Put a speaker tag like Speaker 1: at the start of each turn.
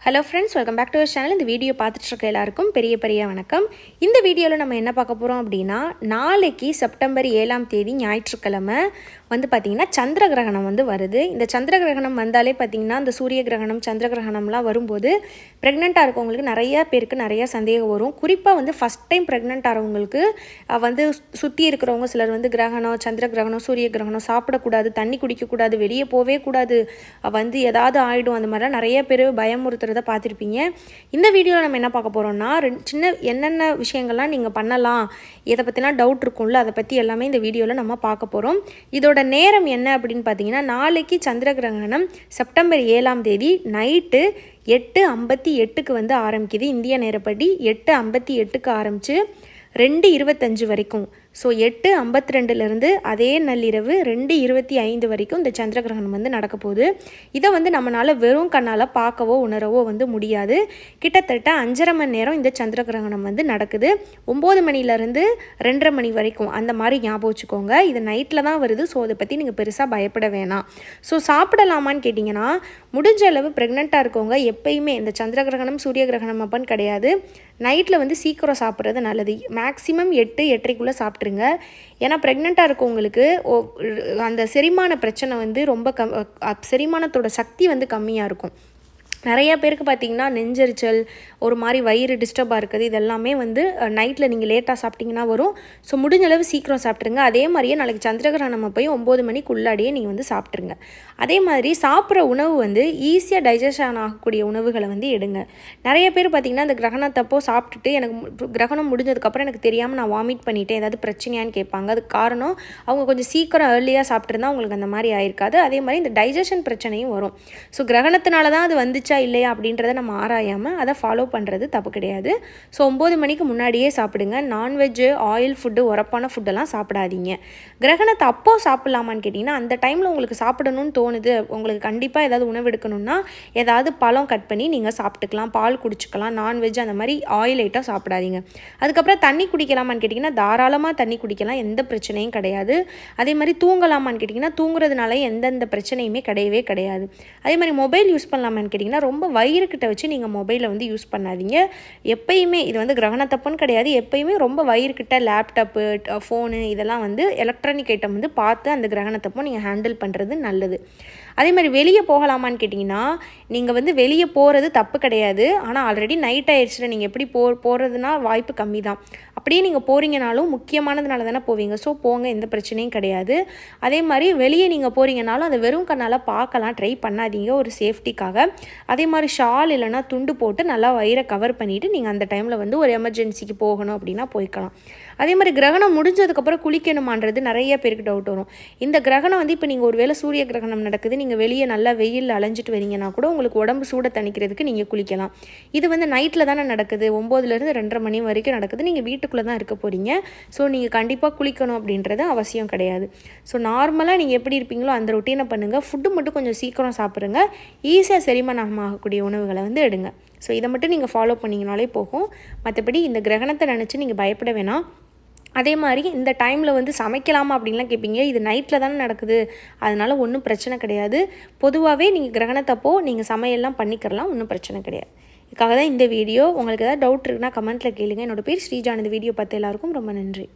Speaker 1: Hello friends, welcome back to our channel. இந்த video பார்த்துட்டு இருக்க எல்லாருக்கும் பெரிய வணக்கம். இந்த வீடியோவில் நம்ம என்ன பார்க்க போகிறோம் அப்படின்னா, நாளைக்கு செப்டம்பர் 7ஆம் தேதி ஞாயிற்றுக்கிழமை பார்த்திங்கன்னா சந்திர கிரகணம் வருது. இந்த சந்திர கிரகணம் வந்தாலே பார்த்திங்கன்னா இந்த சூரிய கிரகணம் சந்திர கிரகணம்லாம் வரும்போது ப்ரெக்னெண்ட்டாக இருக்கவங்களுக்கு நிறையா பேருக்கு நிறையா சந்தேகம் வரும். குறிப்பாக ஃபஸ்ட் டைம் ப்ரெக்னென்ட் ஆகிறவங்களுக்கு சுற்றி இருக்கிறவங்க சிலர் கிரகணம் சந்திர கிரகணம் சூரிய கிரகணம் சாப்பிடக்கூடாது, தண்ணி குடிக்கக்கூடாது, வெளியே போவே கூடாது, ஏதாவது ஆகிடும், அந்த மாதிரிலாம் நிறைய பேர் பயமுறுத்துறத பார்த்துருப்பீங்க. இந்த வீடியோவில் நம்ம என்ன பார்க்க போகிறோம்னா, சின்ன என்னென்ன விஷயங்கள்லாம் நீங்கள் பண்ணலாம், இதை பற்றிலாம் டவுட் இருக்கும்ல, அதை பற்றி எல்லாமே இந்த வீடியோவில் நம்ம பார்க்க போகிறோம். இதோட நேரம் என்ன அப்படின்னு பார்த்தீங்கன்னா, நாளைக்கு சந்திர கிரகணம் செப்டம்பர் 7ஆம் தேதி நைட்டு 8:58 ஆரம்பிக்குது. இந்திய நேரப்படி 8:58 ஆரம்பித்து 2:25 வரைக்கும். ஸோ 8:52 அதே நள்ளிரவு 2:25 வரைக்கும் இந்த சந்திர கிரகணம் நடக்க போகுது. இதை நம்மளால் வெறும் கண்ணால் பார்க்கவோ உணரவோ முடியாது. கிட்டத்தட்ட 5.5 மணி நேரம் இந்த சந்திர கிரகணம் நடக்குது. 9 மணிலேருந்து 2:30 மணி வரைக்கும், அந்த மாதிரி ஞாபகம் வச்சுக்கோங்க. இது நைட்டில் தான் வருது. ஸோ அதை பற்றி நீங்கள் பெருசாக பயப்பட வேணாம். ஸோ சாப்பிடலாமான்னு கேட்டிங்கன்னா, முடிஞ்ச அளவு ப்ரெக்னெண்ட்டாக இருக்கவங்க எப்பயுமே இந்த சந்திர கிரகணம் சூரிய கிரகணம் அப்பன்னு கிடையாது, நைட்டில் சீக்கிரம் சாப்பிட்றது நல்லது. மேக்ஸிமம் 8-8:30க்குள்ளே சாப்பிட்ருங்க. ஏன்னா ப்ரெக்னெண்ட்டாக இருக்கவங்களுக்கு அந்த செரிமான பிரச்சனை ரொம்ப செரிமானத்தோட சக்தி கம்மியாக இருக்கும். நிறையா பேருக்கு பார்த்திங்கன்னா நெஞ்செரிச்சல், ஒரு மாதிரி வயிறு டிஸ்டர்பாக இருக்குது, இதெல்லாமே நைட்டில் நீங்கள் லேட்டாக சாப்பிட்டிங்கன்னா வரும். ஸோ முடிஞ்ச அளவு சீக்கிரம் சாப்பிட்ருங்க. அதே மாதிரியே நாளைக்கு சந்திரகிரகணம் போய் 9 மணிக்குள்ளாடியே நீங்கள் சாப்பிட்ருங்க. அதே மாதிரி சாப்பிட்ற உணவு ஈஸியாக டைஜஷன் ஆகக்கூடிய உணவுகளை எடுங்க. நிறைய பேர் பார்த்திங்கன்னா இந்த கிரகணத்தப்போ சாப்பிட்டுட்டு எனக்கு கிரகணம் முடிஞ்சதுக்கப்புறம் எனக்கு தெரியாமல் நான் வாமிட் பண்ணிவிட்டேன், ஏதாவது பிரச்சனையான்னு கேட்பாங்க. அதுக்கு காரணம் அவங்க கொஞ்சம் சீக்கிரம் ஏர்லியாக சாப்பிட்ருந்தா அவங்களுக்கு அந்த மாதிரி ஆயிருக்காது. அதே மாதிரி இந்த டைஜஷன் பிரச்சனையும் வரும். ஸோ கிரகணத்தினால தான் அது வந்துச்சா இல்லையா அப்படின்றத நம்ம ஆராயாமல் அதை ஃபாலோ பண்ணுறது தப்பு கிடையாது. ஸோ 9 மணிக்கு முன்னாடியே சாப்பிடுங்க. நான்வெஜ்ஜு, ஆயில் ஃபுட்டு, உரப்பான ஃபுட்டெல்லாம் சாப்பிடாதீங்க. கிரகணத்தை அப்போது சாப்பிட்லாமான்னு கேட்டிங்கன்னா, அந்த டைமில் உங்களுக்கு சாப்பிடணும்னு தோணுது, உங்களுக்கு கண்டிப்பாக ஏதாவது உணவு எடுக்கணும்னா ஏதாவது பழம் கட் பண்ணி நீங்கள் சாப்பிட்டுக்கலாம், பால் குடிச்சிக்கலாம். நான்வெஜ் அந்த மாதிரி ஆயில் ஐட்டம் சாப்பிடாதீங்க. அதுக்கப்புறம் தண்ணி குடிக்கலாமான்னு கேட்டிங்கன்னா, தாராளமாக தண்ணி குடிக்கலாம், எந்த பிரச்சனையும் கிடையாது. அதே மாதிரி தூங்கலாமான்னு கேட்டிங்கன்னா, தூங்குறதுனால எந்தெந்த பிரச்சனையுமே கிடையவே கிடையாது. அதே மாதிரி மொபைல் யூஸ் பண்ணலாமான்னு கேட்டிங்கன்னா, ரொம்ப வயிறுக்கிட்ட வச்சு நீங்கள் மொபைலை யூஸ் பண்ணாதீங்க. எப்பயுமே இது கிரகணத்தப்புன்னு கிடையாது, எப்பயுமே ரொம்ப வயிறுக்கிட்ட லேப்டாப்பு, ஃபோனு, இதெல்லாம் எலக்ட்ரானிக் ஐட்டம் பார்த்து அந்த கிரகணத்தப்போ நீங்கள் ஹேண்டில் பண்ணுறது நல்லது. அதே மாதிரி வெளியே போகலாமான்னு கேட்டிங்கன்னா, நீங்கள் வெளியே போகிறது தப்பு கிடையாது. ஆனால் ஆல்ரெடி நைட் ஆயிடுச்சுல, நீங்கள் எப்படி போகிறதுனா வாய்ப்பு கம்மி தான். அப்படியே நீங்கள் போகிறீங்கனாலும் முக்கியமானதுனால தானே போவீங்க. ஸோ போங்க, எந்த பிரச்சனையும் கிடையாது. அதே மாதிரி வெளியே நீங்கள் போகிறீங்கனாலும் அதை வெறும் கண்ணால் பார்க்கலாம், ட்ரை பண்ணாதீங்க ஒரு சேஃப்டிக்காக. அதே மாதிரி ஷால் இல்லைனா துண்டு போட்டு நல்லா வயிறை கவர் பண்ணிவிட்டு நீங்கள் அந்த டைமில் ஒரு எமர்ஜென்சிக்கு போகணும் அப்படின்னா போய்க்கலாம். அதே மாதிரி கிரகணம் முடிஞ்சதுக்கப்புறம் குளிக்கணுமான்றது நிறைய பேருக்கு டவுட் வரும். இந்த கிரகணம் இப்போ நீங்கள் ஒரு வேளை சூரிய கிரகணம் நடக்குது, நீங்கள் வெளியே நல்லா வெயில் அலைஞ்சிட்டு வரீங்கன்னா கூட உங்களுக்கு உடம்பு சூட தணிக்கிறதுக்கு நீங்கள் குளிக்கலாம். இது நைட்டில் தானே நடக்குது, 9லேருந்து 2:30 மணி வரைக்கும் நடக்குது. நீங்கள் வீட்டுக்குள்ளே தான் இருக்க போகிறீங்க. ஸோ நீங்கள் கண்டிப்பாக குளிக்கணும் அப்படின்றது அவசியம் கிடையாது. ஸோ நார்மலாக நீங்கள் எப்படி இருப்பீங்களோ அந்த ரொட்டீனை பண்ணுங்கள். ஃபுட்டு மட்டும் கொஞ்சம் சீக்கிரம் சாப்பிடுங்க. ஈஸியாக செரிமானம் ஆகக்கூடிய உணவுகளை எடுங்க. ஸோ இதை மட்டும் நீங்கள் ஃபாலோ பண்ணிங்கனாலே போகும். மற்றபடி இந்த கிரகணத்தை நினச்சி நீங்கள் பயப்பட வேணாம். அதே மாதிரி இந்த டைமில் சமைக்கலாமா அப்படின்லாம் கேட்பீங்க. இது நைட்டில் தானே நடக்குது, அதனால் ஒன்றும் பிரச்சனை கிடையாது. பொதுவாகவே நீங்கள் கிரகணத்தப்போ நீங்கள் சமையல்லாம் பண்ணிக்கிறலாம், ஒன்றும் பிரச்சனை கிடையாது. இதுக்காக தான் இந்த வீடியோ. உங்களுக்கு ஏதாவது டவுட் இருக்குன்னா கமெண்ட்டில் கேளுங்க. என்னோடய பேர் ஸ்ரீஜா. இந்த வீடியோ பார்த்து எல்லாருக்கும் ரொம்ப நன்றி.